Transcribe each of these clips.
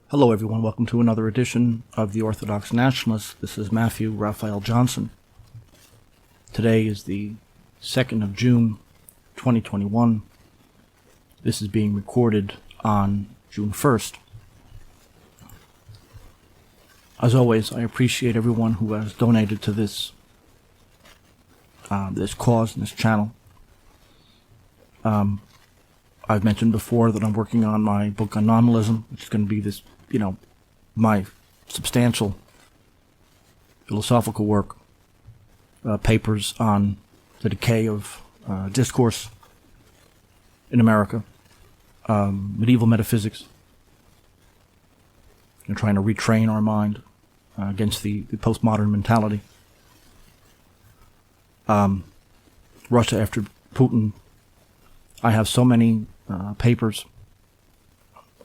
Hello everyone, welcome to another edition of the Orthodox Nationalists. This is Matthew Raphael Johnson. Today is the 2nd of June, 2021. This is being recorded on June 1st. As always, I appreciate everyone who has donated to this cause and this channel. I've mentioned before that I'm working on my book on nominalism, which is going to be this, my substantial philosophical work, papers on the decay of discourse in America, medieval metaphysics, and trying to retrain our mind against the postmodern mentality. Russia after Putin. I have so many papers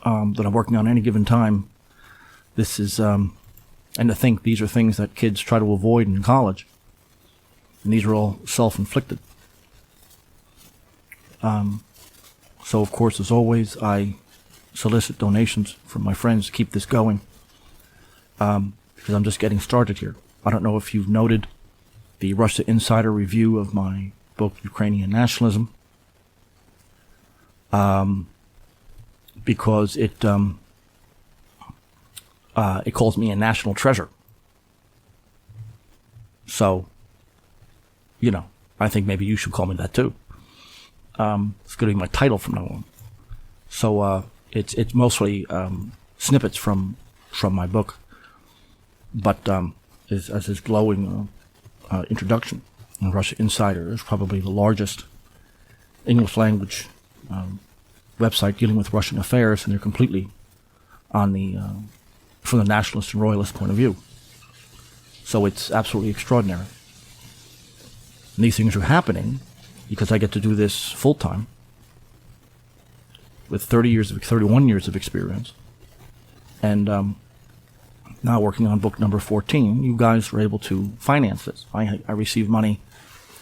that I'm working on any given time. This is, and to think these are things that kids try to avoid in college. And these are all self-inflicted. So, of course, as always, I solicit donations from my friends to keep this going. Because I'm just getting started here. I don't know if you've noted the Russia Insider review of my book, Ukrainian Nationalism. Because it calls me a national treasure. So, I think maybe you should call me that too. It's going to be my title from now on. So it's mostly snippets from my book, but as this glowing introduction. Russia Insider is probably the largest English language website dealing with Russian affairs, and they're completely on from the nationalist and royalist point of view. So it's absolutely extraordinary. And these things are happening because I get to do this full time with 31 years of experience, and now working on book number 14. You guys were able to finance this. I received money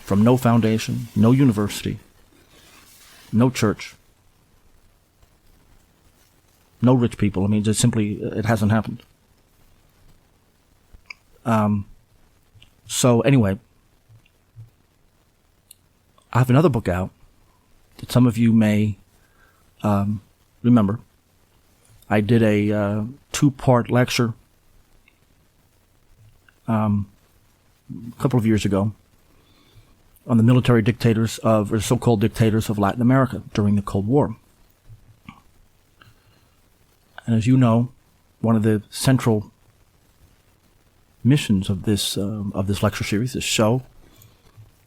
from no foundation, no university, no church, no rich people. I mean, just simply, it hasn't happened. So anyway, I have another book out that some of you may remember. I did a 2-part lecture a couple of years ago on the military dictators or so-called dictators of Latin America during the Cold War. And as you know, one of the central missions of this lecture series, this show,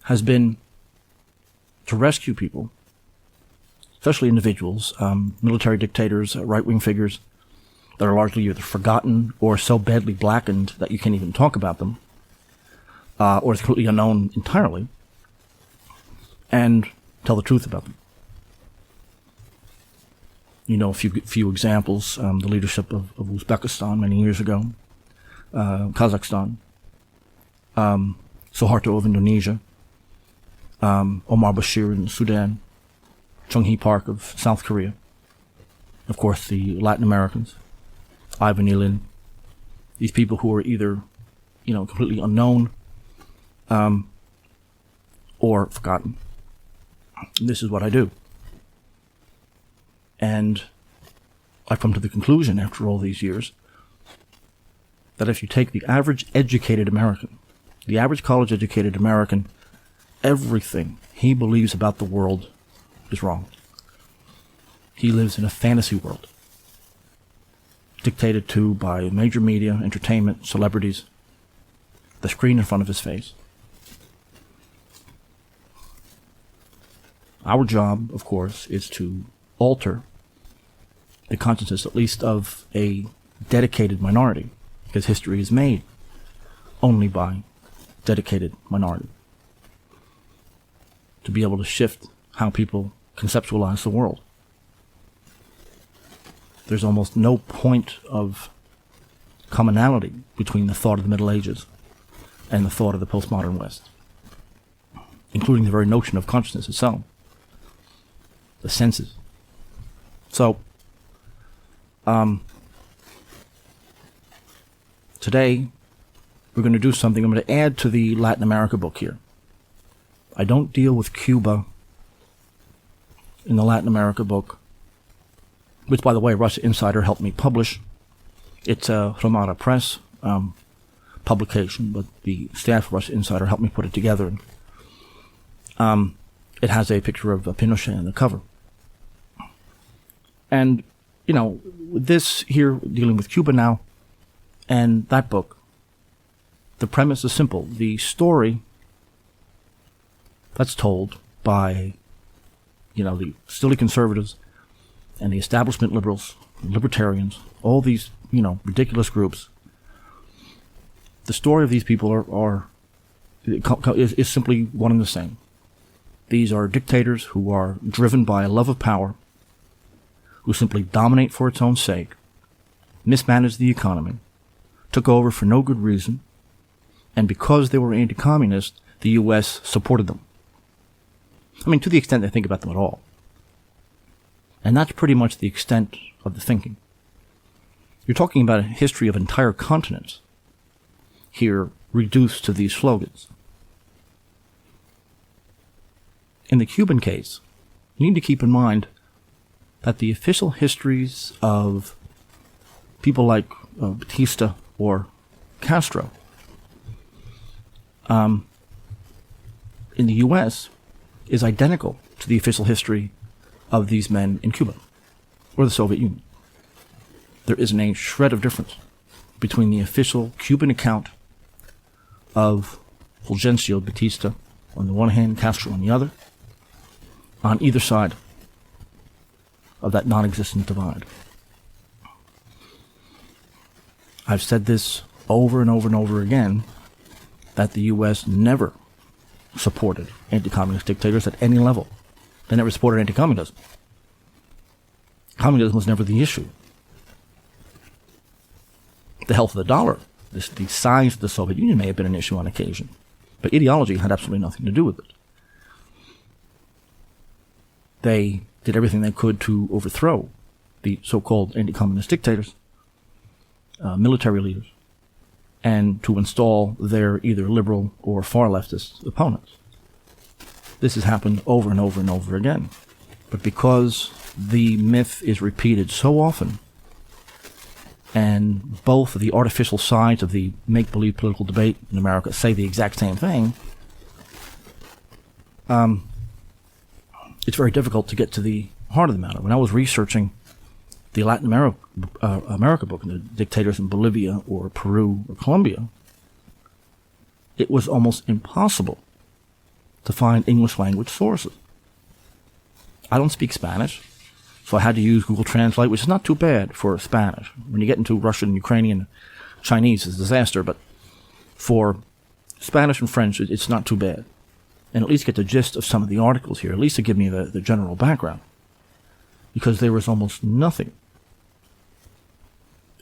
has been to rescue people, especially individuals, military dictators, right-wing figures that are largely either forgotten or so badly blackened that you can't even talk about them, or it's completely unknown entirely, and tell the truth about them. A few examples: the leadership of Uzbekistan many years ago, Kazakhstan, Suharto of Indonesia, Omar Bashir in Sudan, Chung-hee Park of South Korea, of course the Latin Americans, Ivan Ilyin, these people who are either, completely unknown, or forgotten. And this is what I do. And I've come to the conclusion after all these years that if you take the average educated American, the average college-educated American, everything he believes about the world is wrong. He lives in a fantasy world, dictated to by major media, entertainment, celebrities, the screen in front of his face. Our job, of course, is to alter the consciousness, at least of a dedicated minority, because history is made only by dedicated minority, to be able to shift how people conceptualize the world. There's almost no point of commonality between the thought of the Middle Ages and the thought of the postmodern West, including the very notion of consciousness itself, the senses. So, today we're going to do something. I'm going to add to the Latin America book here. I don't deal with Cuba in the Latin America book, which, by the way, Russia Insider helped me publish. It's a Ramada Press publication, but the staff of Russia Insider helped me put it together. It has a picture of Pinochet on the cover. And, you know, this here, dealing with Cuba now, and that book, the premise is simple. The story that's told by, you know, the stilly conservatives and the establishment liberals, libertarians, all these, you know, ridiculous groups, the story of these people is simply one and the same. These are dictators who are driven by a love of power, who simply dominate for its own sake, mismanage the economy, took over for no good reason, and because they were anti-communist, the U.S. supported them. I mean, to the extent they think about them at all. And that's pretty much the extent of the thinking. You're talking about a history of entire continents here reduced to these slogans. In the Cuban case, you need to keep in mind that the official histories of people like Batista or Castro in the U.S. is identical to the official history of these men in Cuba or the Soviet Union. There isn't a shred of difference between the official Cuban account of Fulgencio Batista on the one hand, Castro on the other, on either side of that non-existent divide. I've said this over and over and over again, that the U.S. never supported anti-communist dictators at any level. They never supported anti-communism. Communism was never the issue. The health of the dollar, the size of the Soviet Union may have been an issue on occasion, but ideology had absolutely nothing to do with it. They did everything they could to overthrow the so-called anti-communist dictators, military leaders, and to install their either liberal or far leftist opponents. This has happened over and over and over again. But because the myth is repeated so often, and both of the artificial sides of the make-believe political debate in America say the exact same thing, it's very difficult to get to the heart of the matter. When I was researching the Latin America book, the dictators in Bolivia or Peru or Colombia, it was almost impossible to find English language sources. I don't speak Spanish, so I had to use Google Translate, which is not too bad for Spanish. When you get into Russian, Ukrainian, Chinese, it's a disaster, but for Spanish and French, it's not too bad. And at least get the gist of some of the articles here, at least to give me the general background. Because there was almost nothing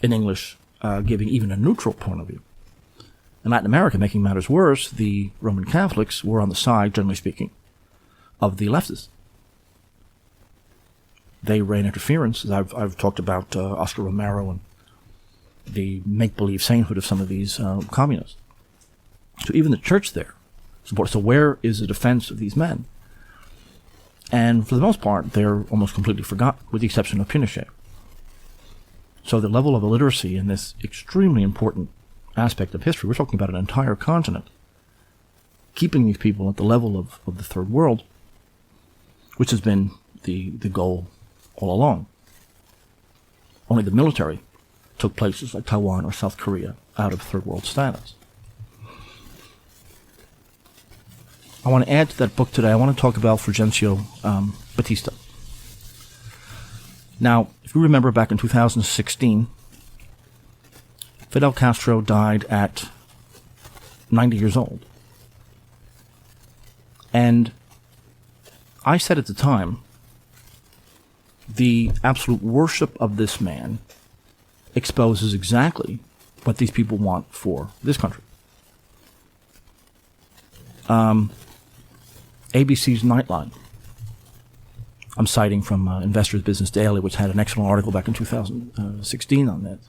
in English giving even a neutral point of view. In Latin America, making matters worse, the Roman Catholics were on the side, generally speaking, of the leftists. They ran interference, as I've talked about Oscar Romero and the make-believe sainthood of some of these communists. So even the church there supports. So where is the defense of these men? And for the most part, they're almost completely forgotten, with the exception of Pinochet. So the level of illiteracy in this extremely important aspect of history, we're talking about an entire continent, keeping these people at the level of the third world, which has been the goal all along. Only the military took places like Taiwan or South Korea out of third world status. I want to add to that book today. I want to talk about Fulgencio Batista. Now, if you remember back in 2016, Fidel Castro died at 90 years old. And I said at the time, the absolute worship of this man exposes exactly what these people want for this country. ABC's Nightline, I'm citing from Investor's Business Daily, which had an excellent article back in 2016 on this.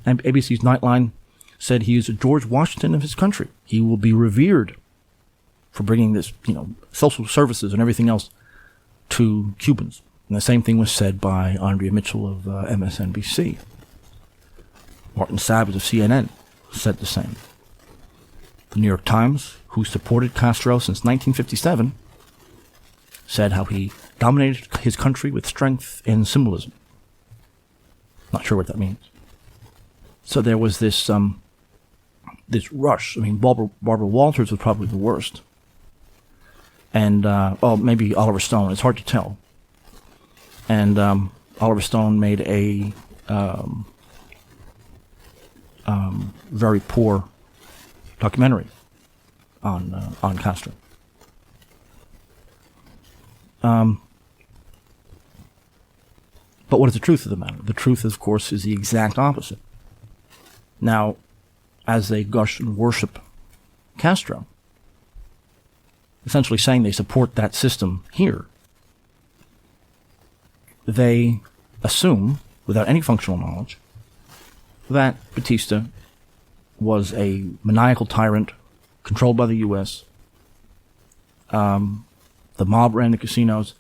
And ABC's Nightline said he is a George Washington of his country. He will be revered for bringing this, social services and everything else to Cubans. And the same thing was said by Andrea Mitchell of MSNBC. Martin Savage of CNN said the same. The New York Times, who supported Castro since 1957, said how he dominated his country with strength and symbolism. Not sure what that means. So there was this rush. I mean, Barbara Walters was probably the worst. And, maybe Oliver Stone. It's hard to tell. And Oliver Stone made a very poor documentary on Castro. But what is the truth of the matter? The truth, of course, is the exact opposite. Now, as they gush and worship Castro, essentially saying they support that system here, they assume, without any functional knowledge, that Batista was a maniacal tyrant controlled by the U.S., the mob ran the casinos,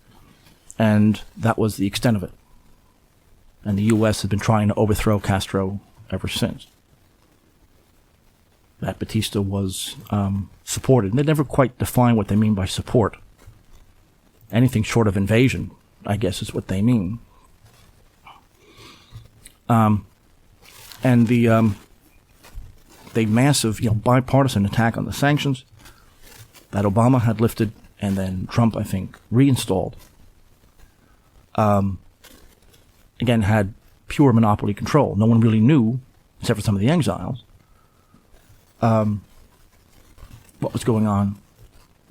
and that was the extent of it. And the U.S. has been trying to overthrow Castro ever since. That Batista was supported. And they never quite define what they mean by support. Anything short of invasion, I guess, is what they mean. And the massive, bipartisan attack on the sanctions that Obama had lifted and then Trump, I think, reinstalled, again, had pure monopoly control. No one really knew, except for some of the exiles, what was going on,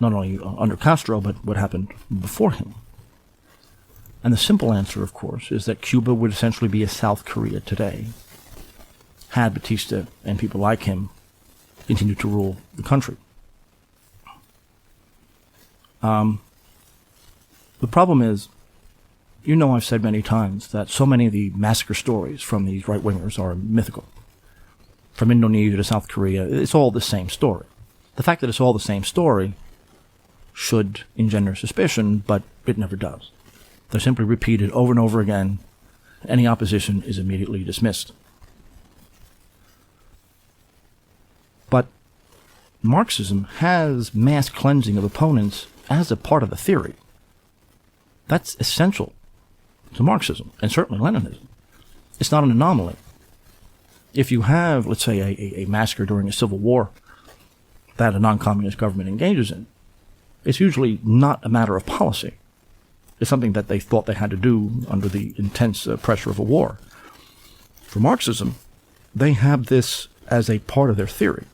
not only under Castro, but what happened before him. And the simple answer, of course, is that Cuba would essentially be a South Korea today, had Batista and people like him continued to rule the country. The problem is, I've said many times that so many of the massacre stories from these right-wingers are mythical. From Indonesia to South Korea, it's all the same story. The fact that it's all the same story should engender suspicion, but it never does. They're simply repeated over and over again. Any opposition is immediately dismissed. But Marxism has mass cleansing of opponents as a part of the theory. That's essential to Marxism, and certainly Leninism. It's not an anomaly. If you have, let's say, a massacre during a civil war that a non-communist government engages in, it's usually not a matter of policy. It's something that they thought they had to do under the intense pressure of a war. For Marxism, they have this as a part of their theory.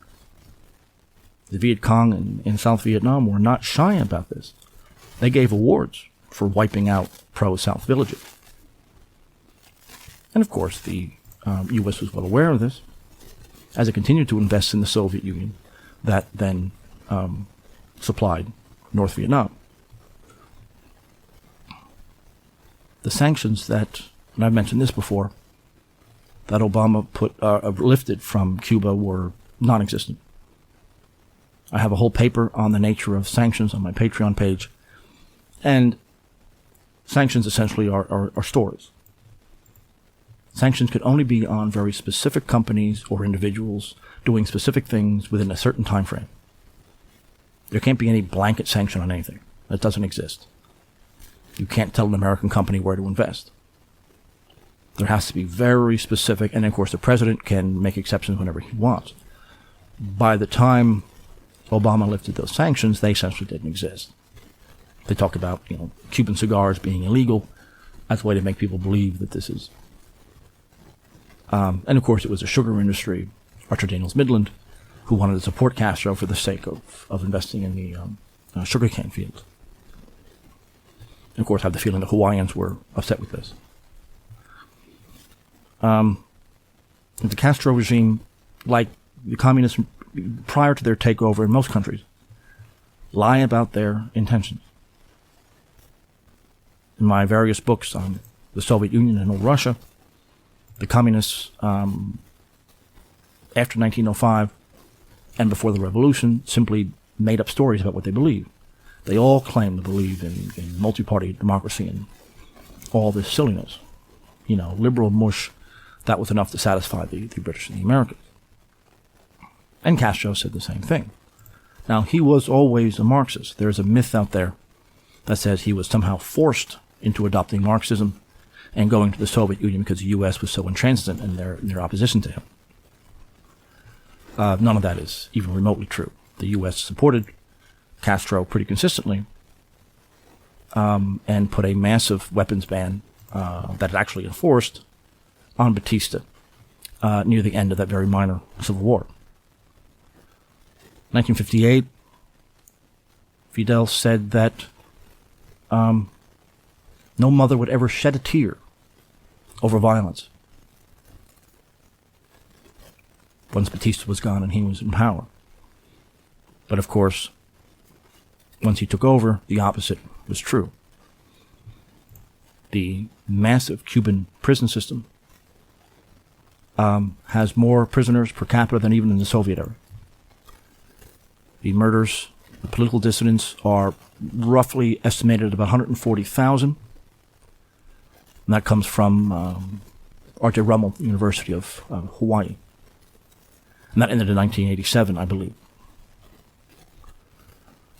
The Viet Cong in South Vietnam were not shy about this. They gave awards for wiping out pro-South villages. And of course, the U.S. was well aware of this, as it continued to invest in the Soviet Union that then supplied North Vietnam. The sanctions that, and I've mentioned this before, that Obama lifted from Cuba were non-existent. I have a whole paper on the nature of sanctions on my Patreon page, and sanctions essentially are stories. Sanctions could only be on very specific companies or individuals doing specific things within a certain time frame. There can't be any blanket sanction on anything. That doesn't exist. You can't tell an American company where to invest. There has to be very specific, and of course the president can make exceptions whenever he wants. By the time Obama lifted those sanctions, they essentially didn't exist. They talk about, Cuban cigars being illegal as a way to make people believe that this is. And of course it was the sugar industry, Archer Daniels Midland, who wanted to support Castro for the sake of investing in the sugarcane fields. And of course I have the feeling the Hawaiians were upset with this. The Castro regime, like the communists prior to their takeover in most countries, lie about their intentions. In my various books on the Soviet Union and old Russia, the communists after 1905 and before the revolution simply made up stories about what they believe. They all claim to believe in multi-party democracy and all this silliness. You know, liberal mush, that was enough to satisfy the British and the Americans. And Castro said the same thing. Now, he was always a Marxist. There's a myth out there that says he was somehow forced into adopting Marxism and going to the Soviet Union because the U.S. was so intransigent in their opposition to him. None of that is even remotely true. The U.S. supported Castro pretty consistently and put a massive weapons ban that it actually enforced on Batista near the end of that very minor civil war. 1958, Fidel said that no mother would ever shed a tear over violence once Batista was gone and he was in power. But of course, once he took over, the opposite was true. The massive Cuban prison system has more prisoners per capita than even in the Soviet era. The murders, the political dissidents are roughly estimated at about 140,000. And that comes from R.J. Rummel University of Hawaii. And that ended in 1987, I believe.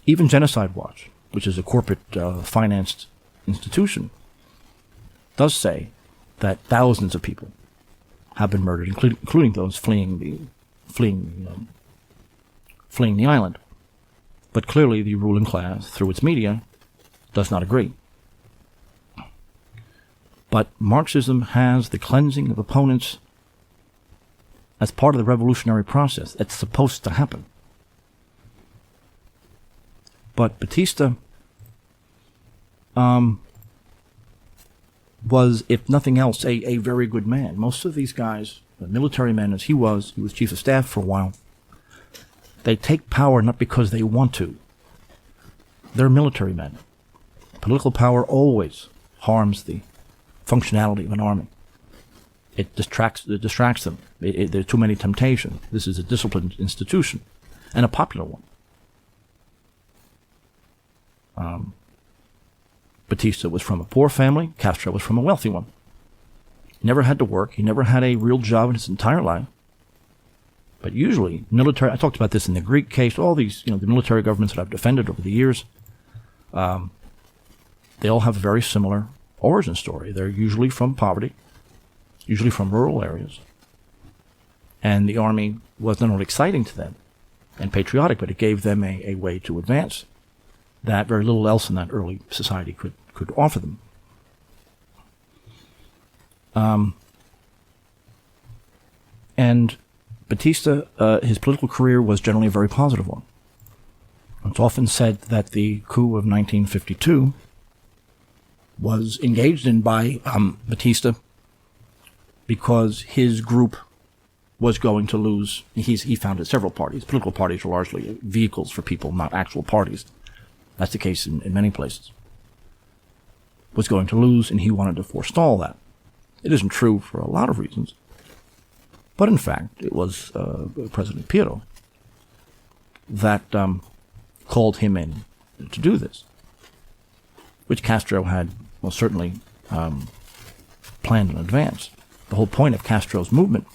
Even Genocide Watch, which is a corporate financed institution, does say that thousands of people have been murdered, including those fleeing the island. But clearly the ruling class, through its media, does not agree. But Marxism has the cleansing of opponents as part of the revolutionary process. It's supposed to happen. But Batista was, if nothing else, a very good man. Most of these guys, the military men as he was chief of staff for a while, they take power not because they want to. They're military men. Political power always harms the functionality of an army. It distracts them. There are too many temptations. This is a disciplined institution, and a popular one. Batista was from a poor family. Castro was from a wealthy one. He never had to work. He never had a real job in his entire life. But usually, military, I talked about this in the Greek case, all these, the military governments that I've defended over the years, they all have a very similar origin story. They're usually from poverty, usually from rural areas. And the army was not only exciting to them and patriotic, but it gave them a way to advance that very little else in that early society could offer them. And Batista, his political career was generally a very positive one. It's often said that the coup of 1952 was engaged in by Batista because his group was going to lose. He founded several parties. Political parties are largely vehicles for people, not actual parties. That's the case in many places. Was going to lose, and he wanted to forestall that. It isn't true for a lot of reasons. But in fact, it was President Piero that called him in to do this, which Castro had most certainly planned in advance. The whole point of Castro's movement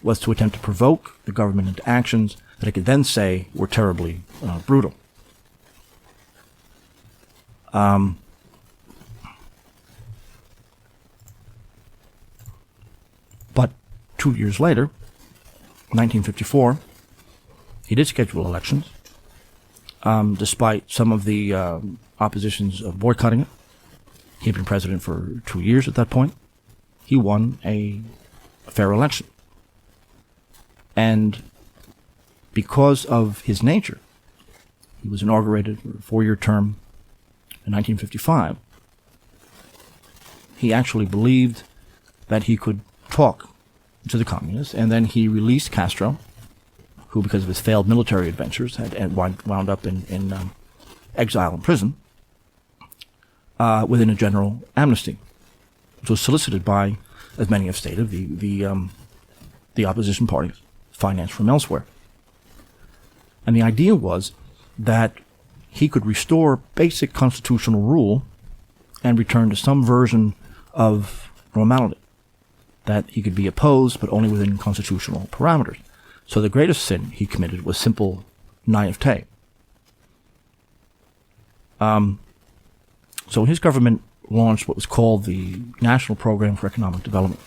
was to attempt to provoke the government into actions that it could then say were terribly brutal. But 2 years later, 1954, he did schedule elections, despite some of the opposition's boycotting it. He had been president for 2 years at that point. He won a fair election. And because of his nature, he was inaugurated for a 4-year term in 1955. He actually believed that he could talk to the communists, and then he released Castro, who, because of his failed military adventures, had wound up in exile and prison, within a general amnesty, which was solicited by, as many have stated, the opposition parties, finance from elsewhere. And the idea was that he could restore basic constitutional rule and return to some version of normality, that he could be opposed, but only within constitutional parameters. So the greatest sin he committed was simple naivete. So his government launched what was called the National Program for Economic Development,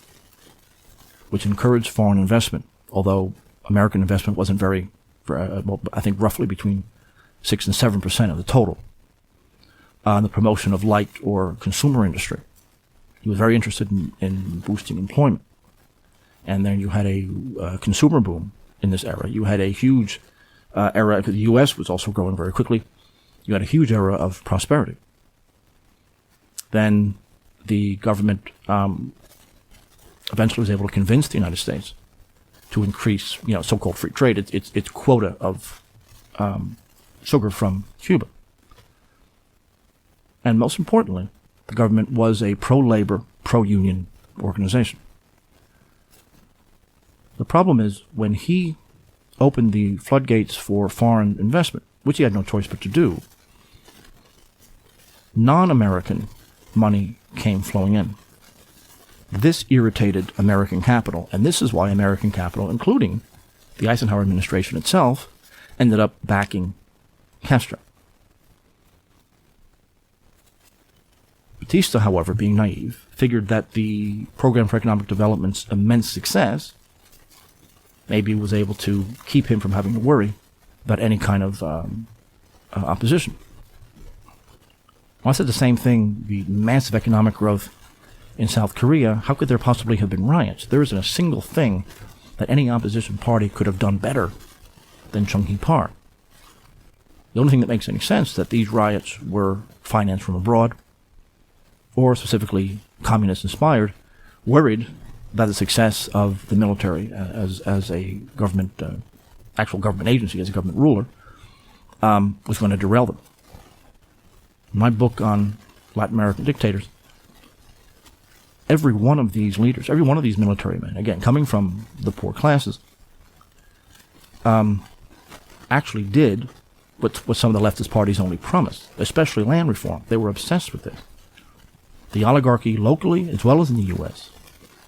which encouraged foreign investment, although American investment wasn't very, well, I think roughly between 6 and 7% of the total, on the promotion of light or consumer industry. He was very interested in boosting employment. And then you had a consumer boom in this era. You had a huge era, the U.S. was also growing very quickly. You had a huge era of prosperity. Then the government eventually was able to convince the United States to increase, so-called free trade, its quota of sugar from Cuba. And most importantly, the government was a pro-labor, pro-union organization. The problem is, when he opened the floodgates for foreign investment, which he had no choice but to do, non-American money came flowing in. This irritated American capital, and this is why American capital, including the Eisenhower administration itself, ended up backing Castro. Batista, however, being naive, figured that the Program for Economic Development's immense success maybe was able to keep him from having to worry about any kind of opposition. Well, I said the same thing, the massive economic growth in South Korea. How could there possibly have been riots? There isn't a single thing that any opposition party could have done better than Chung Hee-par. The only thing that makes any sense is that these riots were financed from abroad, or specifically communist-inspired, worried about the success of the military as a government, actual government agency, as a government ruler, was going to derail them. My book on Latin American dictators, every one of these leaders, every one of these military men, again, coming from the poor classes, actually did what some of the leftist parties only promised, especially land reform. They were obsessed with this. The oligarchy, locally as well as in the U.S.,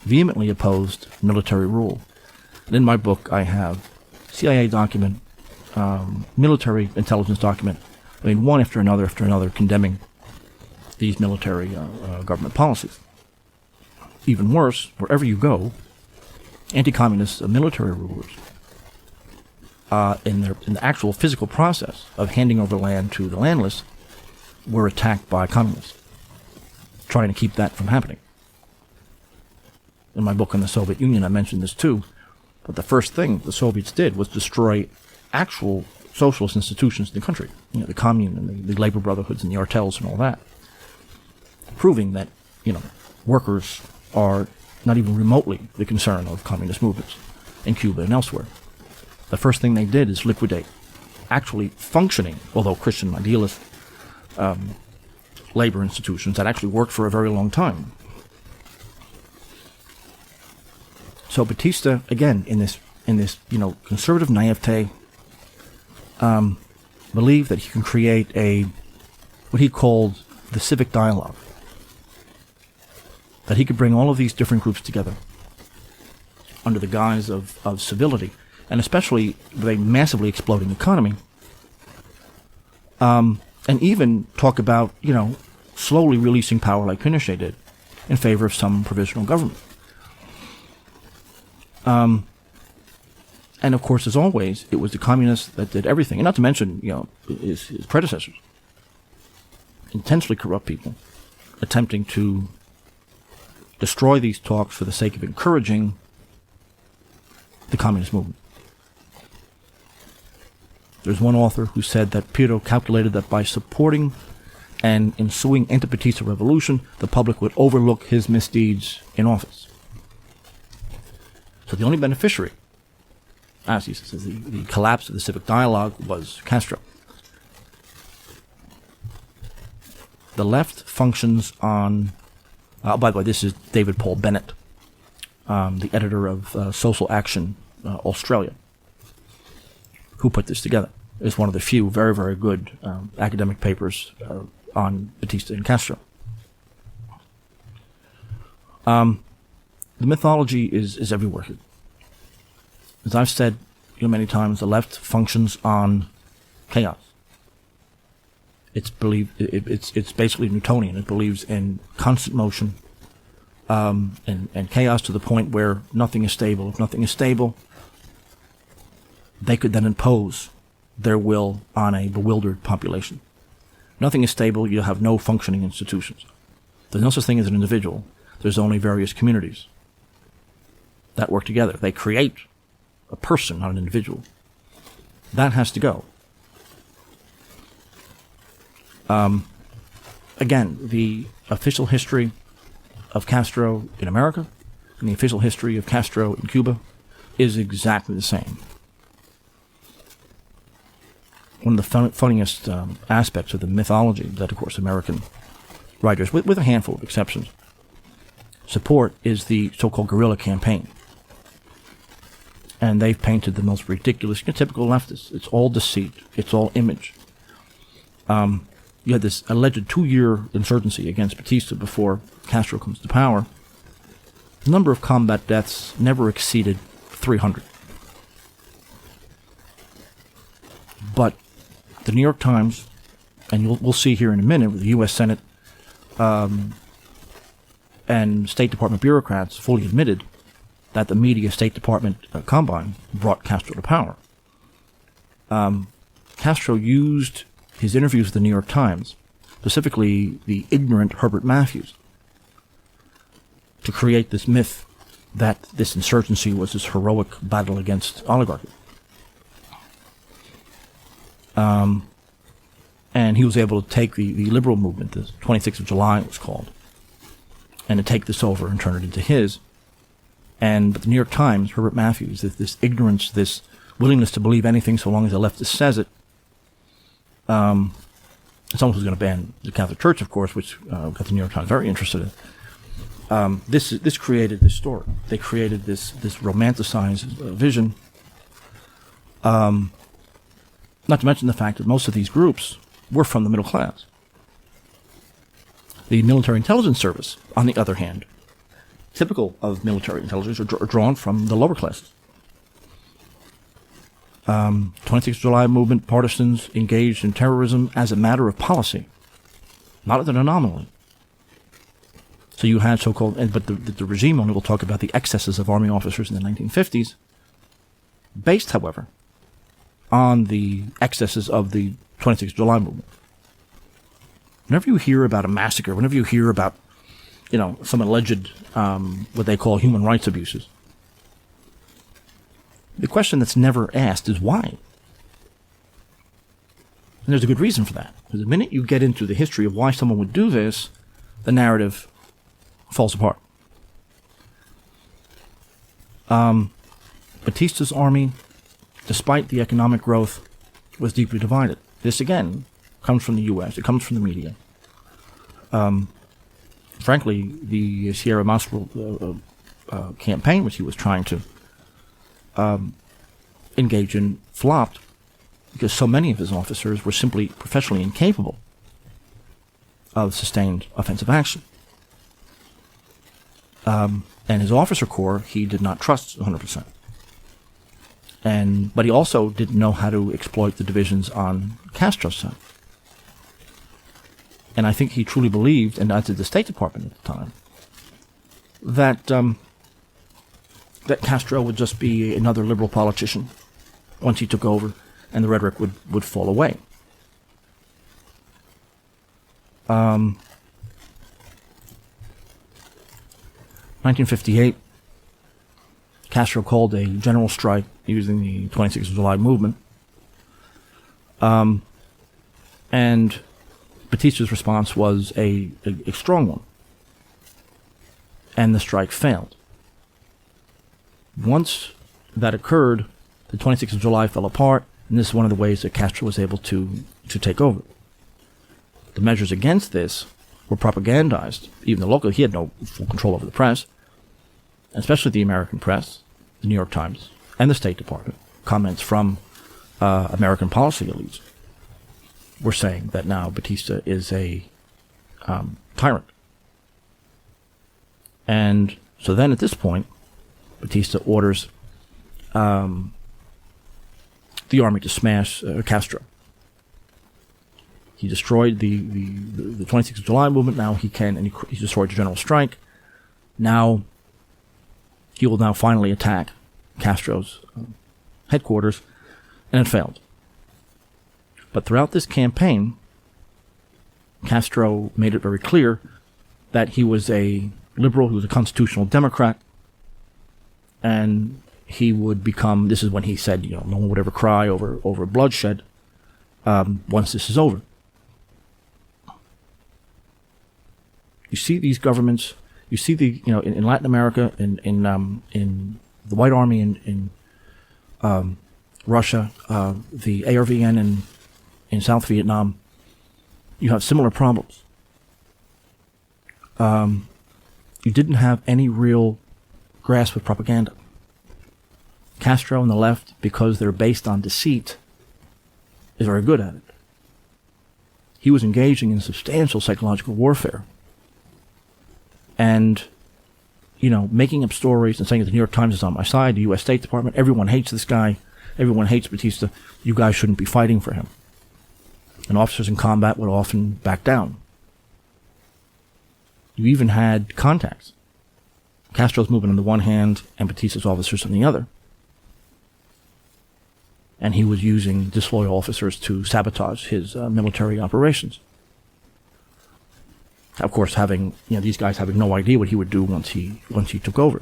vehemently opposed military rule. And in my book, I have CIA document, military intelligence document, one after another, condemning these military government policies. Even worse, wherever you go, anti-communist military rulers, in the actual physical process of handing over land to the landless, were attacked by communists, trying to keep that from happening. In my book on the Soviet Union, I mentioned this too, but the first thing the Soviets did was destroy actual socialist institutions in the country, the commune and the labor brotherhoods and the artels and all that, proving that, workers are not even remotely the concern of communist movements in Cuba and elsewhere. The first thing they did is liquidate actually functioning, although Christian idealist, labor institutions that actually worked for a very long time. So Batista, again, in this conservative naivete, believed that he can create what he called the civic dialogue, that he could bring all of these different groups together under the guise of civility, and especially with a massively exploding economy, and even talk about, slowly releasing power like Pinochet did in favor of some provisional government. And of course, as always, it was the communists that did everything, and not to mention, his predecessors, intensely corrupt people, attempting to destroy these talks for the sake of encouraging the communist movement. There's one author who said that Pirro calculated that by supporting an ensuing anti-Batista revolution, the public would overlook his misdeeds in office. So the only beneficiary, as he says, the collapse of the civic dialogue was Castro. The left functions on... by the way, this is David Paul Bennett, the editor of Social Action Australia, who put this together. It's one of the few very, very good academic papers on Batista and Castro. The mythology is everywhere. As I've said many times, the left functions on chaos. It's basically Newtonian. It believes in constant motion and chaos to the point where nothing is stable. If nothing is stable, they could then impose their will on a bewildered population. Nothing is stable, you have no functioning institutions. There's no such thing as an individual. There's only various communities that work together. They create a person, not an individual. That has to go. Again, the official history of Castro in America and the official history of Castro in Cuba is exactly the same. One of the funniest aspects of the mythology that, of course, American writers, with a handful of exceptions, support is the so-called guerrilla campaign. And they've painted the most ridiculous, typical leftists. It's all deceit. It's all image. You had this alleged 2-year insurgency against Batista before Castro comes to power. The number of combat deaths never exceeded 300. But the New York Times, and we'll see here in a minute, with the U.S. Senate and State Department bureaucrats fully admitted that the media State Department combine brought Castro to power. Castro used his interviews with the New York Times, specifically the ignorant Herbert Matthews, to create this myth that this insurgency was this heroic battle against oligarchy. And he was able to take the liberal movement, the 26th of July it was called, and to take this over and turn it into his. But the New York Times, Herbert Matthews, this ignorance, this willingness to believe anything so long as the leftist says it, someone who's going to ban the Catholic Church, of course, which got the New York Times very interested in. This created this story. They created this romanticized vision. Not to mention the fact that most of these groups were from the middle class. The military intelligence service, on the other hand, typical of military intelligence, are drawn from the lower classes. 26th of July movement partisans engaged in terrorism as a matter of policy, not as an anomaly. So you had so-called, but the regime only will talk about the excesses of army officers in the 1950s, based, however, on the excesses of the 26th of July movement. Whenever you hear about a massacre, whenever you hear about, some alleged, what they call human rights abuses, the question that's never asked is why. And there's a good reason for that. Because the minute you get into the history of why someone would do this, the narrative falls apart. Batista's army, despite the economic growth, was deeply divided. This, again, comes from the U.S. It comes from the media. Frankly, the Sierra Maestra campaign, which he was trying to engage in, flopped because so many of his officers were simply professionally incapable of sustained offensive action. And his officer corps, he did not trust 100%. But he also didn't know how to exploit the divisions on Castro's side. And I think he truly believed, and as did the State Department at the time, that Castro would just be another liberal politician once he took over, and the rhetoric would fall away. 1958, Castro called a general strike using the 26th of July movement, and Batista's response was a strong one, and the strike failed. Once that occurred, the 26th of July fell apart, and this is one of the ways that Castro was able to take over. The measures against this were propagandized. Even the local, he had no full control over the press, especially the American press, the New York Times, and the State Department, comments from American policy elites, were saying that now Batista is a tyrant. And so then at this point, Batista orders the army to smash Castro. He destroyed the 26th of July movement. Now he can, and he destroyed the general strike. Now he will now finally attack Castro's headquarters, and it failed. But throughout this campaign, Castro made it very clear that he was a liberal, he was a constitutional Democrat, and he would become, this is when he said, no one would ever cry over bloodshed once this is over. You see these governments, you see in Latin America, in the White Army in Russia, the ARVN in South Vietnam, you have similar problems. You didn't have any real grasp of propaganda. Castro and the left, because they're based on deceit, is very good at it. He was engaging in substantial psychological warfare. And, making up stories and saying that the New York Times is on my side, the U.S. State Department, everyone hates this guy, everyone hates Batista, you guys shouldn't be fighting for him. And officers in combat would often back down. You even had contacts. Castro's movement on the one hand and Batista's officers on the other. And he was using disloyal officers to sabotage his military operations. Of course, these guys having no idea what he would do once he took over.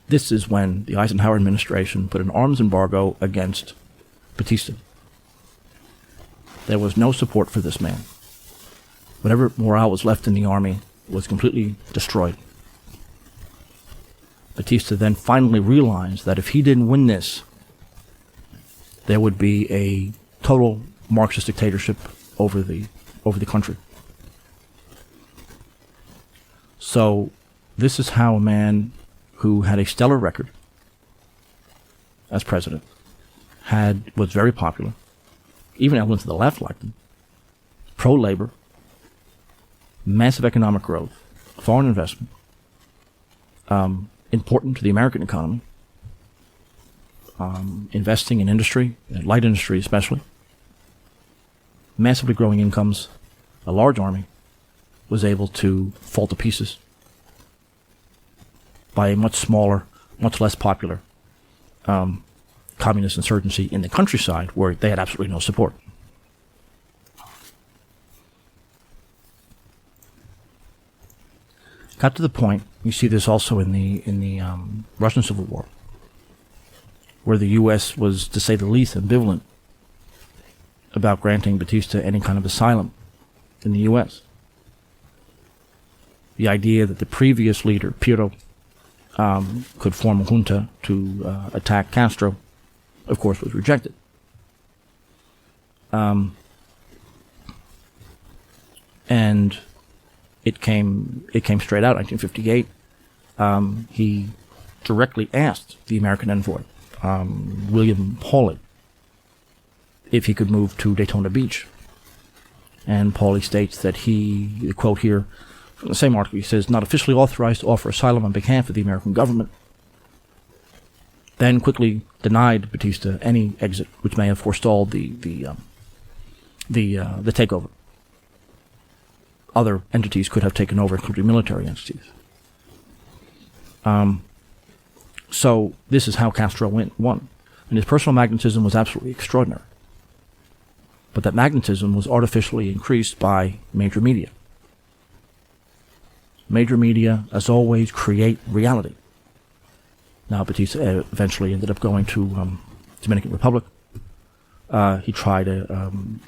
This is when the Eisenhower administration put an arms embargo against Batista. There was no support for this man. Whatever morale was left in the army was completely destroyed. Batista then finally realized that if he didn't win this, there would be a total Marxist dictatorship over the country. So this is how a man who had a stellar record as president was very popular. Even elements of the left liked him. Pro-labor, massive economic growth, foreign investment, important to the American economy, investing in industry, light industry especially, massively growing incomes, a large army, was able to fall to pieces by a much smaller, much less popular communist insurgency in the countryside where they had absolutely no support. Got to the point, you see this also in the Russian Civil War, where the U.S. was, to say the least, ambivalent about granting Batista any kind of asylum in the U.S. The idea that the previous leader, Pirro, could form a junta to attack Castro, of course, was rejected. And it came straight out. 1958, he directly asked the American envoy, William Pauly, if he could move to Daytona Beach. And Pauly states that he, quote here, from the same article, he says, not officially authorized to offer asylum on behalf of the American government, then quickly denied Batista any exit, which may have forestalled the takeover. Other entities could have taken over, including military entities. So this is how Castro won. And his personal magnetism was absolutely extraordinary. But that magnetism was artificially increased by major media. Major media, as always, create reality. Now, Batista eventually ended up going to Dominican Republic. He tried an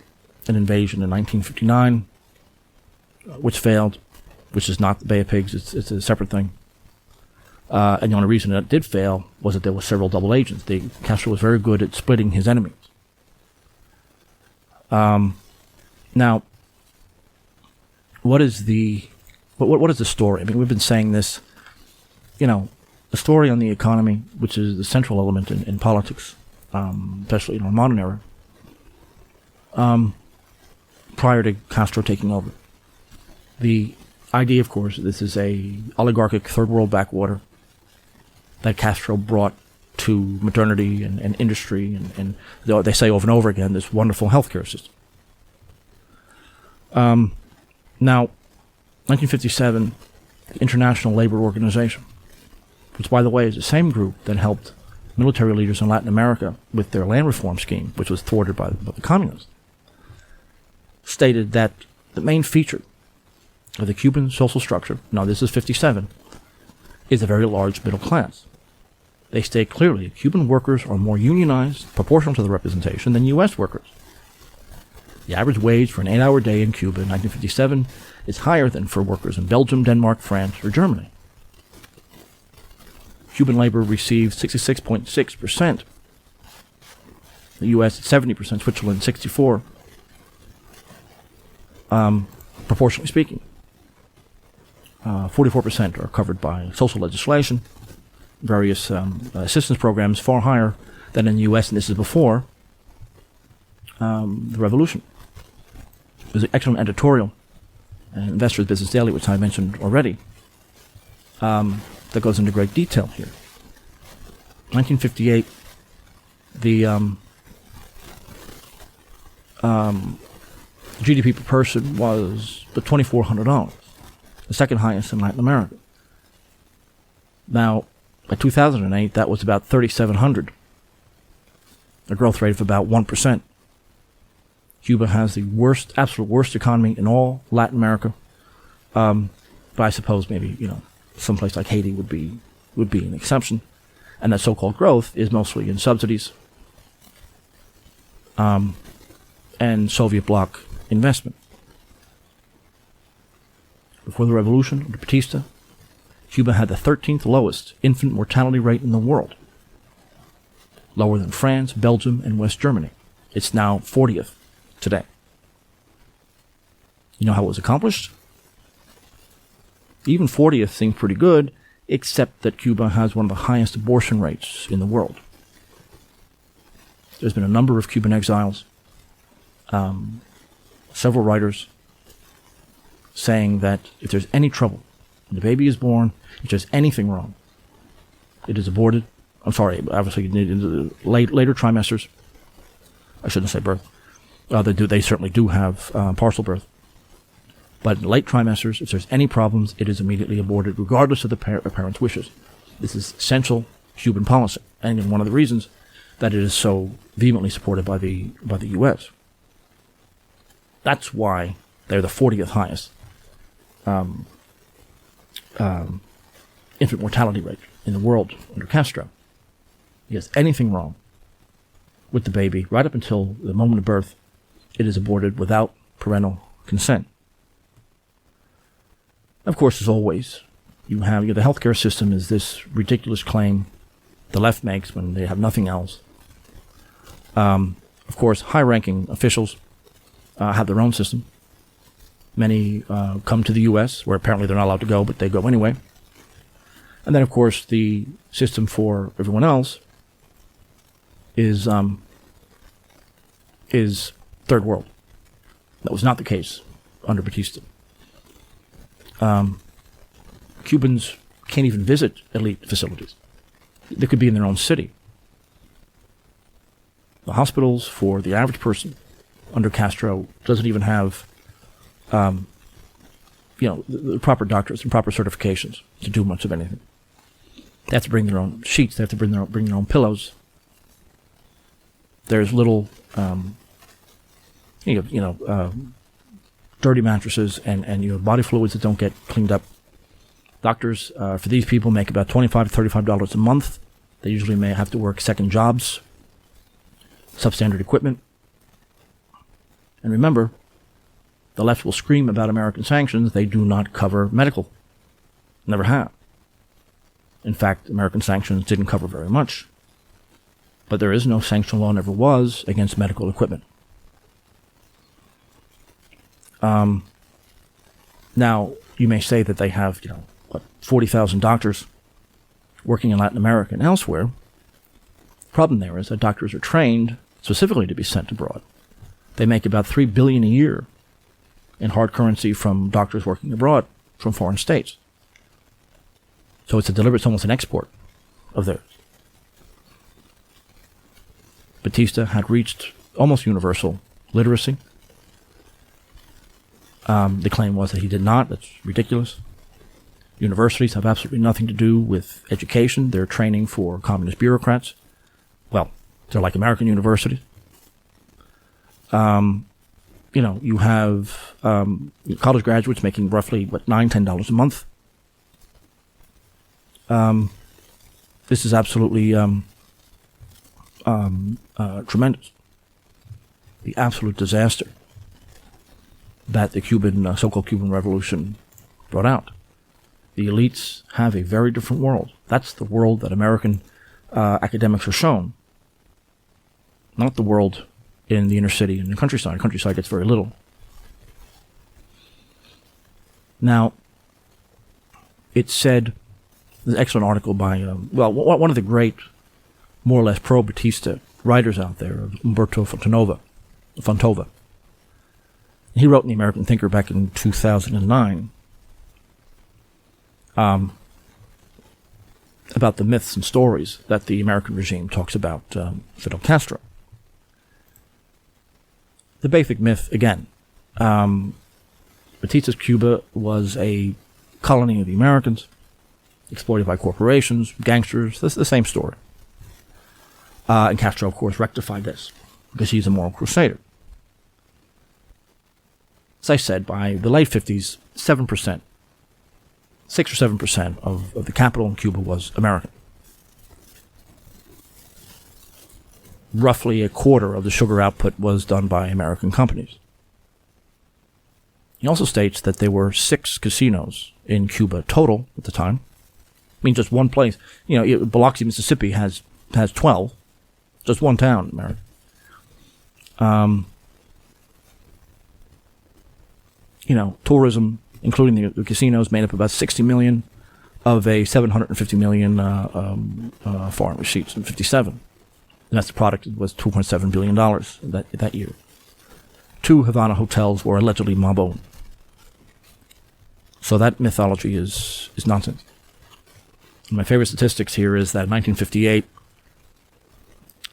invasion in 1959, which failed, which is not the Bay of Pigs. It's a separate thing. And the only reason it did fail was that there were several double agents. Castro was very good at splitting his enemies. Now, what is the story? I mean, we've been saying this, a story on the economy, which is the central element in politics, especially in our modern era, prior to Castro taking over. The idea, of course, this is a oligarchic third world backwater that Castro brought to modernity and industry, and they say over and over again, this wonderful healthcare system. Now, 1957, the International Labor Organization, which, by the way, is the same group that helped military leaders in Latin America with their land reform scheme, which was thwarted by the communists, stated that the main feature of the Cuban social structure, now this is 57, is a very large middle class. They state clearly Cuban workers are more unionized, proportional to the representation, than U.S. workers. The average wage for an 8-hour day in Cuba in 1957 is higher than for workers in Belgium, Denmark, France, or Germany. Cuban labor receives 66.6%. The U.S. at 70%, Switzerland 64%. Proportionally speaking, 44% are covered by social legislation, various assistance programs far higher than in the U.S., and this is before the revolution. There's an excellent editorial in Investor's Business Daily, which I mentioned already, that goes into great detail here. 1958, the GDP per person was the $2,400, the second highest in Latin America. Now, by 2008, that was about $3,700, a growth rate of about 1%. Cuba has the worst, absolute worst economy in all Latin America. But I suppose maybe, someplace like Haiti would be an exception. And that so-called growth is mostly in subsidies and Soviet bloc investment. Before the revolution, under Batista, Cuba had the 13th lowest infant mortality rate in the world, lower than France, Belgium, and West Germany. It's now 40th today. You know how it was accomplished? Even 40th seems pretty good, except that Cuba has one of the highest abortion rates in the world. There's been a number of Cuban exiles, several writers, saying that if there's any trouble, when the baby is born, if there's anything wrong, it is aborted. I'm sorry, obviously in the later trimesters. I shouldn't say birth. They certainly do have partial birth. But in late trimesters, if there's any problems, it is immediately aborted, regardless of the parent's wishes. This is essential Cuban policy, and one of the reasons that it is so vehemently supported by the U.S. That's why they're the 40th highest infant mortality rate in the world under Castro. If there's anything wrong with the baby, right up until the moment of birth, it is aborted without parental consent. Of course, as always, the healthcare system is this ridiculous claim the left makes when they have nothing else. Of course, high-ranking officials have their own system. Many come to the U.S., where apparently they're not allowed to go, but they go anyway. And then, of course, the system for everyone else is third world. That was not the case under Batista. Cubans can't even visit elite facilities. They could be in their own city. The hospitals for the average person under Castro doesn't even have, the proper doctors and proper certifications to do much of anything. They have to bring their own sheets. They have to bring their own pillows. There's little, dirty mattresses and body fluids that don't get cleaned up. Doctors for these people make about $25 to $35 a month. They usually may have to work second jobs, substandard equipment. And remember, the left will scream about American sanctions. They do not cover medical. Never have. In fact, American sanctions didn't cover very much. But there is no sanction law, never was, against medical equipment. Now, you may say that they have, 40,000 doctors working in Latin America and elsewhere. The problem there is that doctors are trained specifically to be sent abroad. They make about $3 billion a year in hard currency from doctors working abroad from foreign states. So it's almost an export of theirs. Batista had reached almost universal literacy. The claim was that he did not. That's ridiculous. Universities have absolutely nothing to do with education. They're training for communist bureaucrats. Well, they're like American universities. You have college graduates making roughly, $9, $10 a month. This is absolutely tremendous. The absolute disaster that the so-called Cuban Revolution brought out. The elites have a very different world. That's the world that American academics are shown, not the world in the inner city and the countryside. The countryside gets very little. Now, it's said, there's an excellent article by, one of the great, more or less pro-Batista writers out there, Umberto Fontova. He wrote in The American Thinker back in 2009 about the myths and stories that the American regime talks about Fidel Castro. The basic myth, again, Batista's Cuba was a colony of the Americans, exploited by corporations, gangsters. This is the same story. And Castro, of course, rectified this because he's a moral crusader. As I said, by the late 50s, 6 or 7% of the capital in Cuba was American. Roughly a quarter of the sugar output was done by American companies. He also states that there were 6 casinos in Cuba total at the time. I mean, just one place. Biloxi, Mississippi has 12. Just one town in America. Tourism, including the casinos, made up about $60 million of a $750 million foreign receipts in '57. And that's the product. It was $2.7 billion that year. 2 Havana hotels were allegedly mob-owned. So that mythology is nonsense. And my favorite statistics here is that in 1958,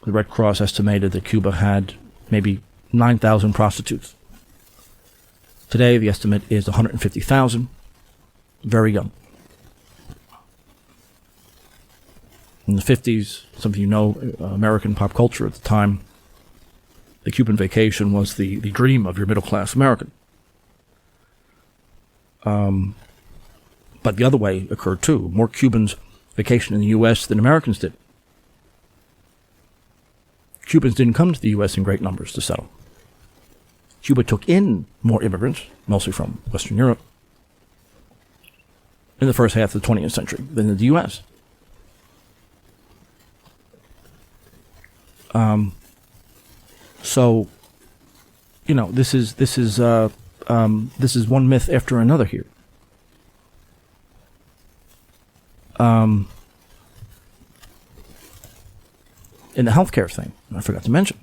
the Red Cross estimated that Cuba had maybe 9,000 prostitutes. Today, the estimate is 150,000. Very young. In the 50s, some of you know American pop culture at the time, the Cuban vacation was the dream of your middle-class American. But the other way occurred too. More Cubans vacationed in the U.S. than Americans did. Cubans didn't come to the U.S. in great numbers to settle. Cuba took in more immigrants, mostly from Western Europe, in the first half of the 20th century than the U.S. This is one myth after another here. In the healthcare thing, I forgot to mention,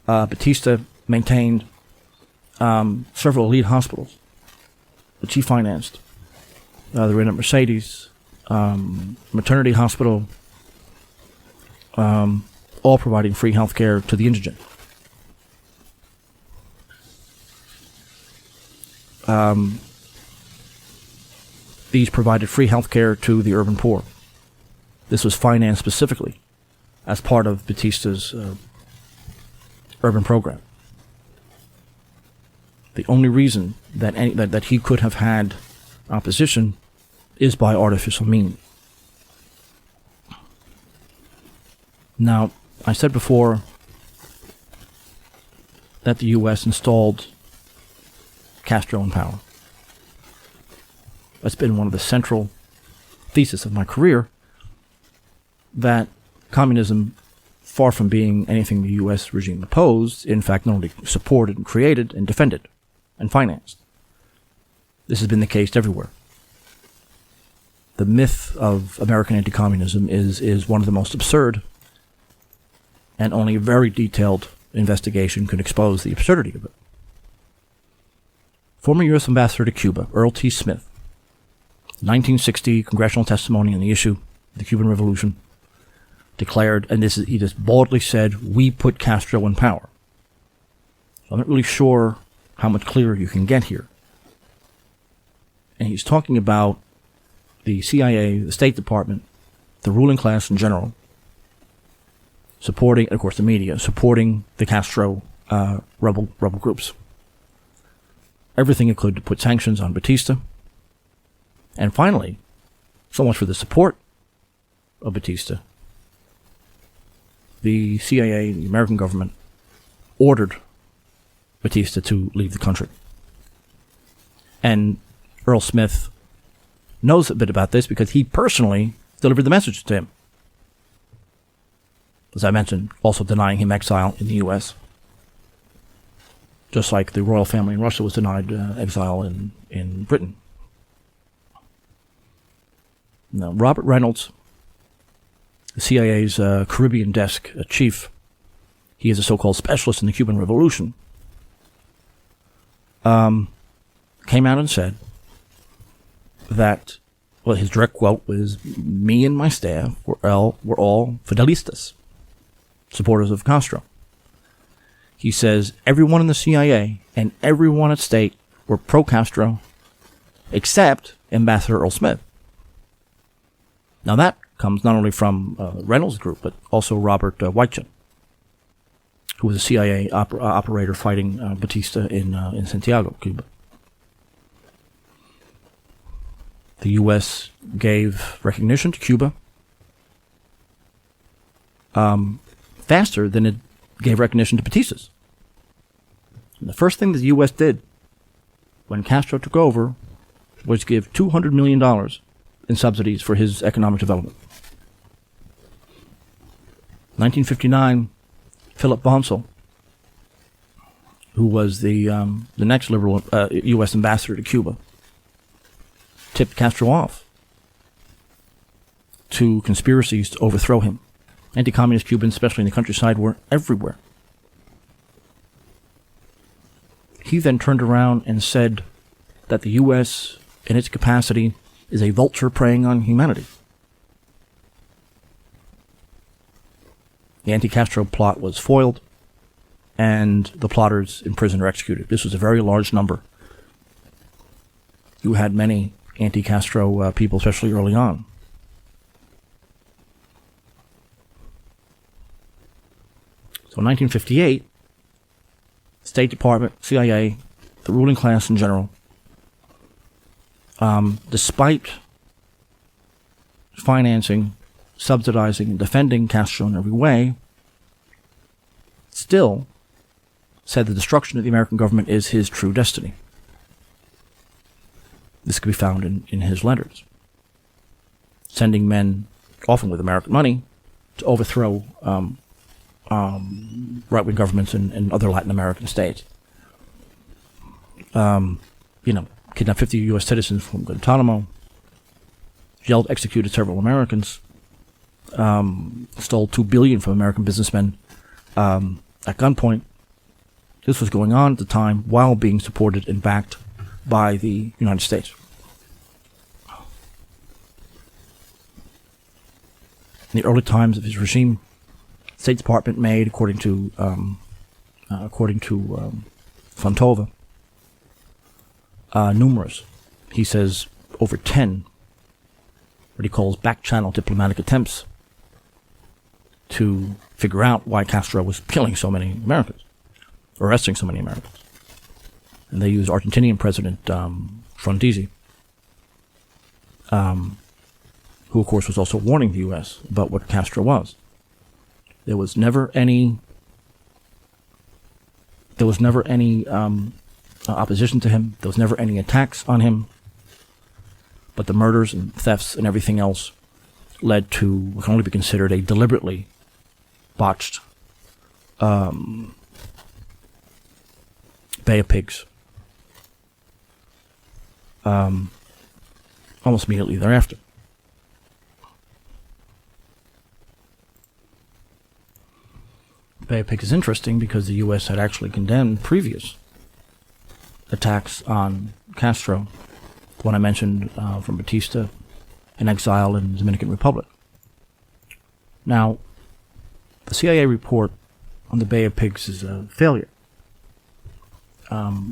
Batista maintained several elite hospitals, which he financed. They were in at Mercedes, maternity hospital, all providing free health care to the indigent. These provided free health care to the urban poor. This was financed specifically as part of Batista's urban program. The only reason that he could have had opposition is by artificial means. Now, I said before that the U.S. installed Castro in power. That's been one of the central theses of my career, that communism, far from being anything the U.S. regime opposed, in fact not only supported and created and defended and financed. This has been the case everywhere. the myth of American anti-communism is one of the most absurd, and only a very detailed investigation can expose the absurdity of it. Former U.S. Ambassador to Cuba, Earl T. Smith, 1960 congressional testimony on the issue of the Cuban Revolution, declared, and he just boldly said, "We put Castro in power." So I'm not really sure how much clearer you can get here. And he's talking about the CIA, the State Department, the ruling class in general, supporting, and of course the media, supporting the Castro rebel groups. Everything included to put sanctions on Batista. And finally, so much for the support of Batista, the CIA, the American government, ordered Batista to leave the country. And Earl Smith knows a bit about this because he personally delivered the message to him. As I mentioned, also denying him exile in the U.S., just like the royal family in Russia was denied exile in Britain. Now, Robert Reynolds, the CIA's Caribbean desk chief, he is a so-called specialist in the Cuban Revolution, came out and said that, well, his direct quote was, "Me and my staff were all Fidelistas, supporters of Castro." He says, everyone in the CIA and everyone at State were pro-Castro, except Ambassador Earl Smith. Now that comes not only from Reynolds' group, but also Robert Whitechin, who was a CIA operator fighting Batista in Santiago, Cuba. The U.S. gave recognition to Cuba faster than it gave recognition to Batista's. And the first thing the U.S. did when Castro took over was give $200 million in subsidies for his economic development. 1959, Philip Bonsall, who was the next liberal U.S. ambassador to Cuba, tipped Castro off to conspiracies to overthrow him. Anti-communist Cubans, especially in the countryside, were everywhere. He then turned around and said that the U.S., in its capacity, is a vulture preying on humanity. The anti-Castro plot was foiled, and the plotters in prison were executed. This was a very large number. You had many anti-Castro people, especially early on. So in 1958, State Department, CIA, the ruling class in general, despite financing, subsidizing, and defending Castro in every way, still said the destruction of the American government is his true destiny. This could be found in his letters. Sending men, often with American money, to overthrow right-wing governments in other Latin American states. Kidnapped 50 U.S. citizens from Guantanamo, executed several Americans, stole $2 billion from American businessmen at gunpoint. This was going on at the time while being supported and backed by the United States. In the early times of his regime, the State Department made, according to Fontova, numerous, he says, over 10, what he calls back-channel diplomatic attempts to figure out why Castro was killing so many Americans, arresting so many Americans. And they used Argentinian President Frondizi, who of course was also warning the U.S. about what Castro was. There was never any opposition to him. There was never any attacks on him. But the murders and thefts and everything else led to what can only be considered a deliberately botched Bay of Pigs. Almost immediately thereafter. Bay of Pigs is interesting because the U.S. had actually condemned previous attacks on Castro, one I mentioned from Batista in exile in the Dominican Republic. Now, the CIA report on the Bay of Pigs is a failure,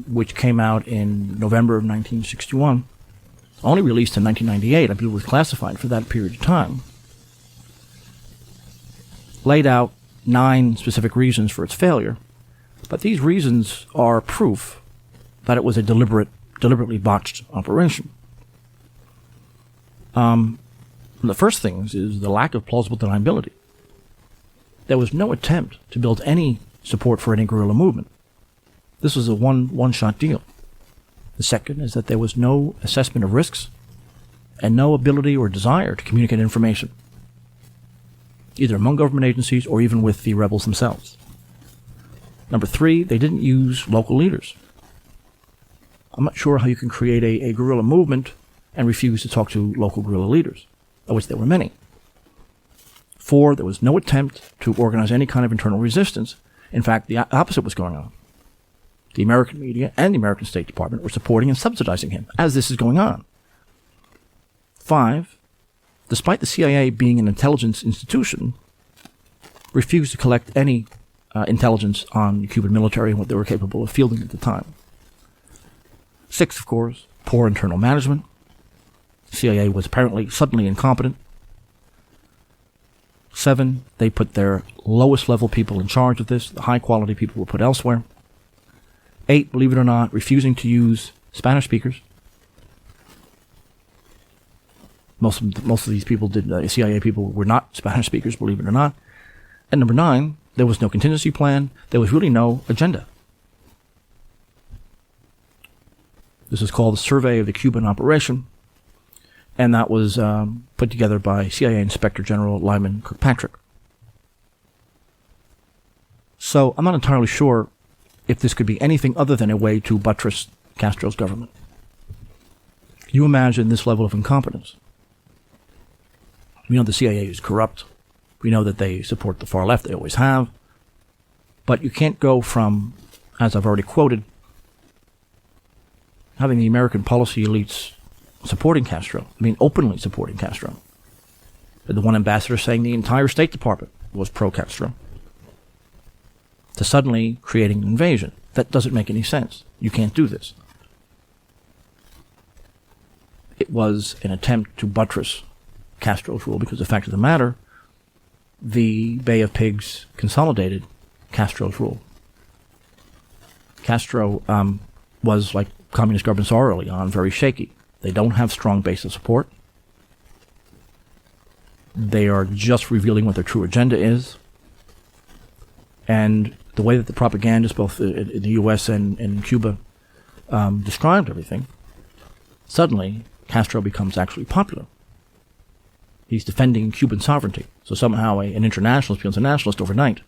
which came out in November of 1961, only released in 1998. I believe it was classified for that period of time. Laid out 9 specific reasons for its failure, but these reasons are proof that it was a deliberately botched operation. The first thing is the lack of plausible deniability. There was no attempt to build any support for any guerrilla movement. This was a one-shot deal. The second is that there was no assessment of risks and no ability or desire to communicate information, either among government agencies or even with the rebels themselves. Number 3, they didn't use local leaders. I'm not sure how you can create a guerrilla movement and refuse to talk to local guerrilla leaders, of which there were many. 4, there was no attempt to organize any kind of internal resistance. In fact, the opposite was going on. The American media and the American State Department were supporting and subsidizing him as this is going on. 5, despite the CIA being an intelligence institution, refused to collect any intelligence on the Cuban military and what they were capable of fielding at the time. 6, of course, poor internal management. The CIA was apparently suddenly incompetent. 7, they put their lowest level people in charge of this. The high quality people were put elsewhere. 8, believe it or not, refusing to use Spanish speakers. Most of these people CIA people were not Spanish speakers, believe it or not. And number 9, there was no contingency plan. There was really no agenda. This is called the Survey of the Cuban Operation, and that was put together by CIA Inspector General Lyman Kirkpatrick. So I'm not entirely sure if this could be anything other than a way to buttress Castro's government. Can you imagine this level of incompetence? We know the CIA is corrupt. We know that they support the far left. They always have. But you can't go from, as I've already quoted, having the American policy elites supporting Castro, openly supporting Castro. The one ambassador saying the entire State Department was pro-Castro, to suddenly creating an invasion. That doesn't make any sense. You can't do this. It was an attempt to buttress Castro's rule because the fact of the matter, the Bay of Pigs consolidated Castro's rule. Castro was, like communist governments are early on, very shaky. They don't have strong base of support. They are just revealing what their true agenda is. And the way that the propagandists, both in the U.S. and in Cuba, described everything, suddenly Castro becomes actually popular. He's defending Cuban sovereignty. So somehow an internationalist becomes a nationalist overnight.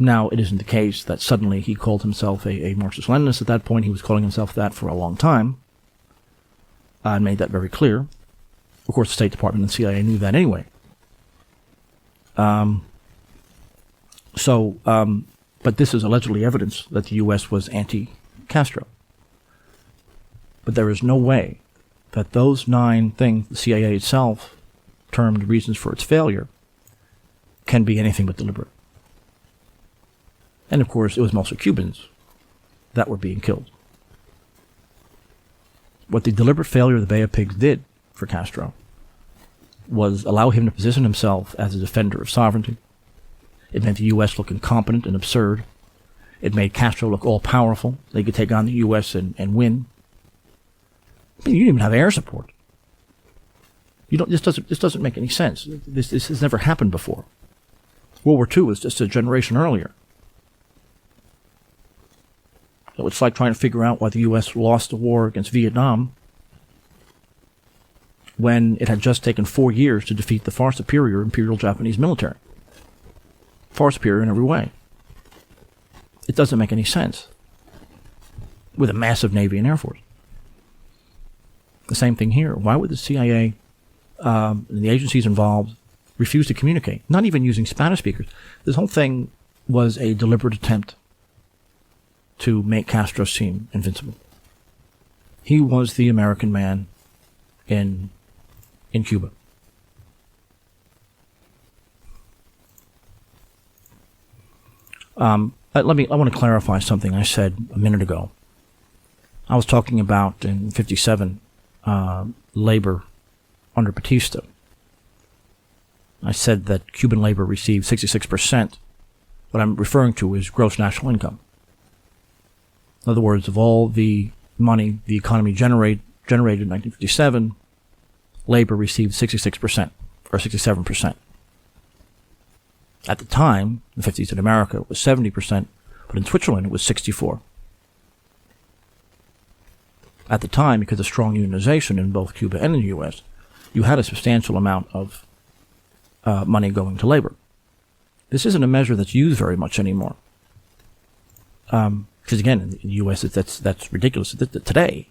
Now, it isn't the case that suddenly he called himself a Marxist-Leninist at that point. He was calling himself that for a long time and made that very clear. Of course, the State Department and the CIA knew that anyway. But this is allegedly evidence that the U.S. was anti-Castro. But there is no way that those 9 things the CIA itself termed reasons for its failure can be anything but deliberate. And of course, it was mostly Cubans that were being killed. What the deliberate failure of the Bay of Pigs did for Castro was allow him to position himself as a defender of sovereignty. It made the U.S. look incompetent and absurd. It made Castro look all-powerful. They could take on the U.S. and win. You didn't even have air support. This doesn't make any sense. This has never happened before. World War II was just a generation earlier. So it's like trying to figure out why the U.S. lost the war against Vietnam when it had just taken 4 years to defeat the far superior Imperial Japanese military. Far superior in every way. It doesn't make any sense. With a massive Navy and Air Force. The same thing here. Why would the CIA and the agencies involved refused to communicate, not even using Spanish speakers. This whole thing was a deliberate attempt to make Castro seem invincible. He was the American man in Cuba. I want to clarify something I said a minute ago. I was talking about in 57 labor under Batista. I said that Cuban labor received 66%. What I'm referring to is gross national income. In other words, of all the money the economy generated in 1957, labor received 66% or 67%. At the time, in the 50s in America, it was 70%, but in Switzerland it was 64%. At the time, because of strong unionization in both Cuba and in the U.S., you had a substantial amount of money going to labor. This isn't a measure that's used very much anymore. Because again, in the U.S., that's ridiculous today.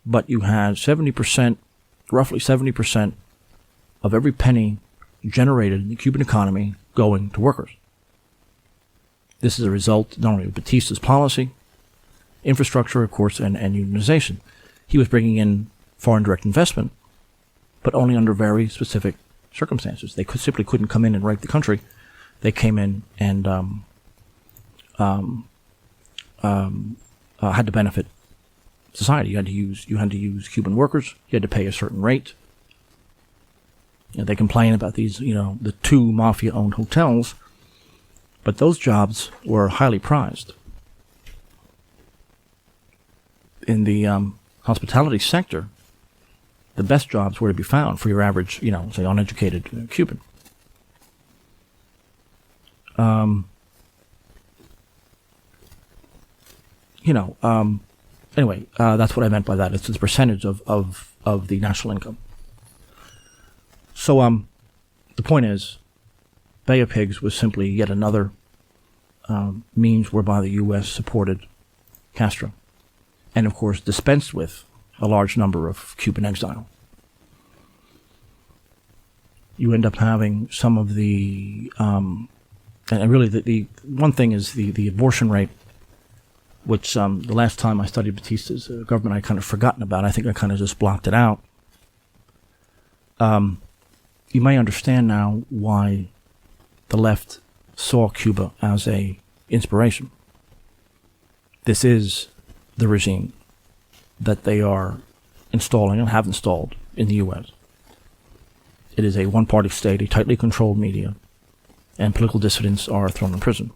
But you had 70%, roughly 70% of every penny generated in the Cuban economy going to workers. This is a result not only of Batista's policy, infrastructure, of course, and unionization. He was bringing in foreign direct investment, but only under very specific circumstances. They simply couldn't come in and rape the country. They came in and had to benefit society. You had to use Cuban workers. You had to pay a certain rate. They complain about these, the 2 mafia-owned hotels, but those jobs were highly prized. In the hospitality sector, the best jobs were to be found for your average, say, uneducated Cuban. Anyway, that's what I meant by that. It's the percentage of the national income. So, the point is, Bay of Pigs was simply yet another means whereby the U.S. supported Castro, and of course dispensed with a large number of Cuban exile. You end up having some of the, and really the one thing is the abortion rate, which the last time I studied Batista's government I kind of forgotten about. I think I kind of just blocked it out. You may understand now why the left saw Cuba as a inspiration. This is the regime that they are installing and have installed in the U.S. It is a one-party state, a tightly controlled media, and political dissidents are thrown in prison.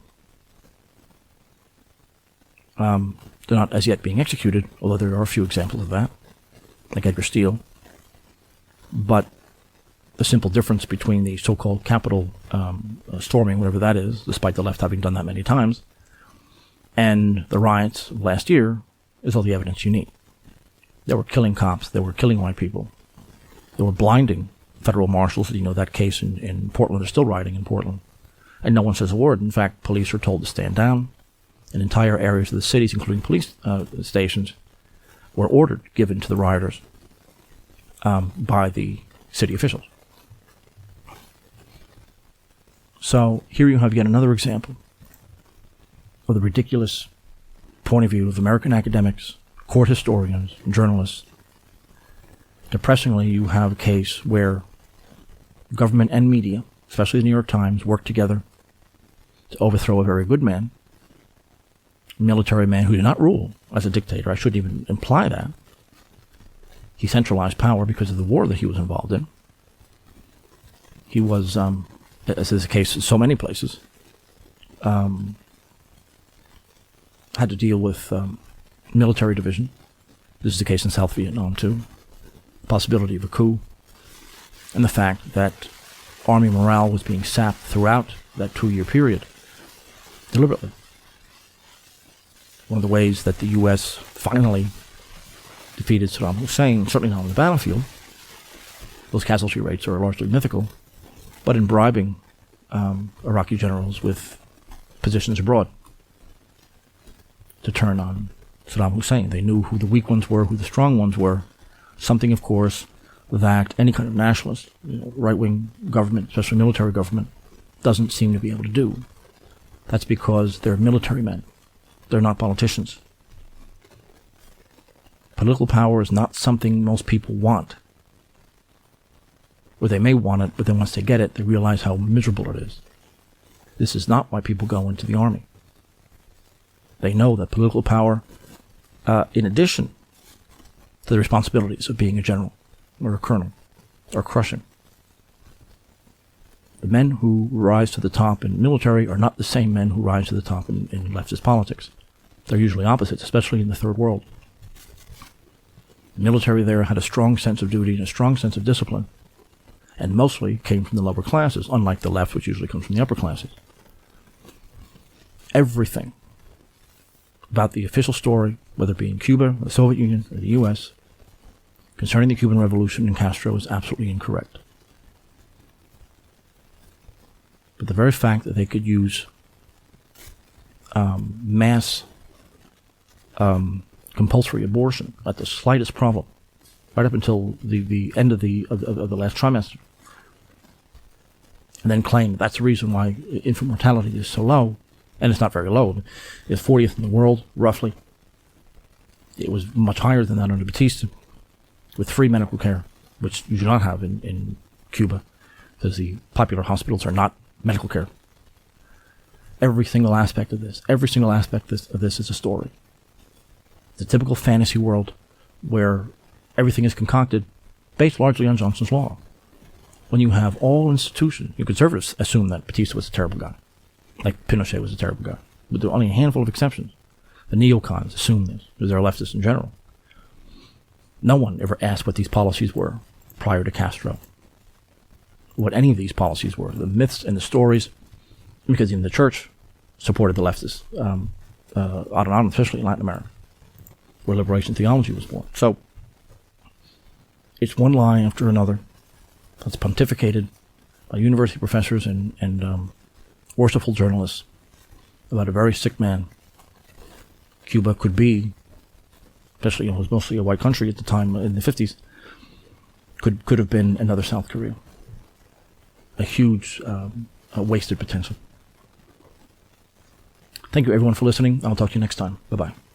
They're not as yet being executed, although there are a few examples of that, like Edgar Steele. But the simple difference between the so-called Capitol storming, whatever that is, despite the left having done that many times, and the riots of last year is all the evidence you need. They were killing cops. They were killing white people. They were blinding federal marshals. That case in Portland, they're still rioting in Portland. And no one says a word. In fact, police are told to stand down. And entire areas of the cities, including police stations, were given to the rioters by the city officials. So here you have yet another example of the ridiculous point of view of American academics, court historians, journalists. Depressingly, you have a case where government and media, especially the New York Times, work together to overthrow a very good man, a military man who did not rule as a dictator. I shouldn't even imply that. He centralized power because of the war that he was involved in. He was, as is the case in so many places, had to deal with military division. This is the case in South Vietnam, too. The possibility of a coup. And the fact that army morale was being sapped throughout that 2-year period, deliberately. One of the ways that the U.S. finally defeated Saddam Hussein, certainly not on the battlefield, those casualty rates are largely mythical, but in bribing Iraqi generals with positions abroad to turn on Saddam Hussein. They knew who the weak ones were, who the strong ones were. Something, of course, that any kind of nationalist, right-wing government, especially military government, doesn't seem to be able to do. That's because they're military men. They're not politicians. Political power is not something most people want. Or they may want it, but then once they get it, they realize how miserable it is. This is not why people go into the army. They know that political power, in addition to the responsibilities of being a general or a colonel, are crushing. The men who rise to the top in military are not the same men who rise to the top in leftist politics. They're usually opposites, especially in the third world. The military there had a strong sense of duty and a strong sense of discipline, and mostly came from the lower classes, unlike the left, which usually comes from the upper classes. Everything about the official story, whether it be in Cuba, the Soviet Union, or the U.S., concerning the Cuban Revolution and Castro is absolutely incorrect. But the very fact that they could use mass compulsory abortion at the slightest problem, right up until the end of the last trimester, and then claim that's the reason why infant mortality is so low, and it's not very low. It's 40th in the world, roughly. It was much higher than that under Batista, with free medical care, which you do not have in Cuba, because the popular hospitals are not medical care. Every single aspect of this is a story. It's a typical fantasy world where everything is concocted based largely on Johnson's law. When you have all institutions, you conservatives assume that Batista was a terrible guy, like Pinochet was a terrible guy. But there are only a handful of exceptions. The neocons assume this, because they're leftists in general. No one ever asked what these policies were prior to Castro. What any of these policies were. The myths and the stories, because even the church supported the leftists, on and on, especially in Latin America, where liberation theology was born. So, it's one lie after another that's pontificated by university professors and worshipful journalists about a very sick man. Cuba could be, especially, it was mostly a white country at the time in the 50s, could have been another South Korea. A huge wasted potential. Thank you everyone for listening. I'll talk to you next time. Bye-bye.